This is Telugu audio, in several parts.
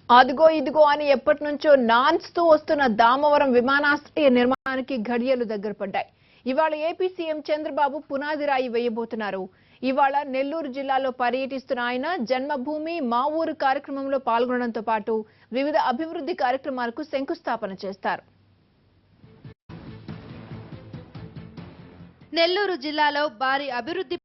అదిగో ఇదిగో అని ఎప్పటి నుంచో నాన్స్తూ వస్తున్న దామవరం విమానాశ్రయ నిర్మాణానికి ఘడియలు దగ్గర పడ్డాయి. ఇవాళ ఏపీ సీఎం చంద్రబాబు పునాది రాయి వేయబోతున్నారు. ఇవాళ నెల్లూరు జిల్లాలో పర్యటిస్తున్న ఆయన జన్మభూమి మా ఊరు కార్యక్రమంలో పాల్గొనడంతో పాటు వివిధ అభివృద్ధి కార్యక్రమాలకు శంకుస్థాపన చేస్తారు. నెల్లూరు జిల్లాలో భారీ అభివృద్ధి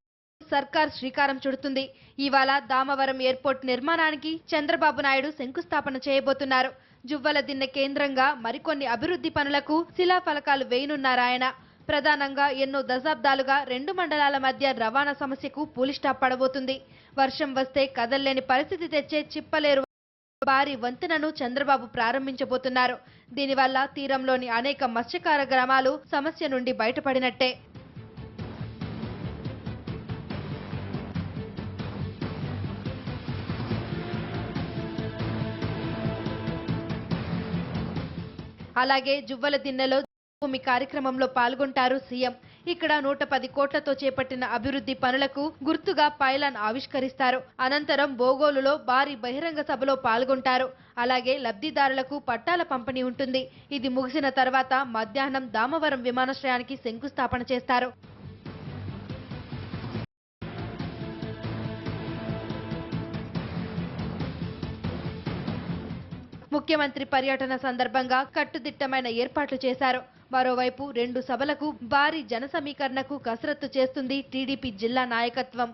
సర్కార్ శ్రీకారం చుడుతుంది. ఇవాళ దామవరం ఎయిర్పోర్ట్ నిర్మాణానికి చంద్రబాబు నాయుడు శంకుస్థాపన చేయబోతున్నారు. జువ్వల దిన్నె కేంద్రంగా మరికొన్ని అభివృద్ధి పనులకు శిలాఫలకాలు వేయనున్నారాయన. ప్రధానంగా ఎన్నో దశాబ్దాలుగా రెండు మండలాల మధ్య రవాణా సమస్యకు పూలిస్టాప్ పడబోతుంది. వర్షం వస్తే కదల్లేని పరిస్థితి తెచ్చే చిప్పలేరు భారీ వంతెనను చంద్రబాబు ప్రారంభించబోతున్నారు. దీనివల్ల తీరంలోని అనేక మత్స్యకార గ్రామాలు సమస్య నుండి బయటపడినట్టే. అలాగే జువ్వల దిన్నెలో భూమి కార్యక్రమంలో పాల్గొంటారు సీఎం. ఇక్కడ 110 కోట్లతో చేపట్టిన అభివృద్ధి పనులకు గుర్తుగా పైలాన్ ఆవిష్కరిస్తారు. అనంతరం బోగోలులో భారీ బహిరంగ సభలో పాల్గొంటారు. అలాగే లబ్ధిదారులకు పట్టాల పంపిణీ ఉంటుంది. ఇది ముగిసిన తర్వాత మధ్యాహ్నం దామవరం విమానాశ్రయానికి శంకుస్థాపన చేస్తారు. ముఖ్యమంత్రి పర్యటన సందర్భంగా కట్టుదిట్టమైన ఏర్పాట్లు చేశారు. మరోవైపు 2 సభలకు భారీ జన సమీకరణకు కసరత్తు చేస్తుంది టీడీపీ జిల్లా నాయకత్వం.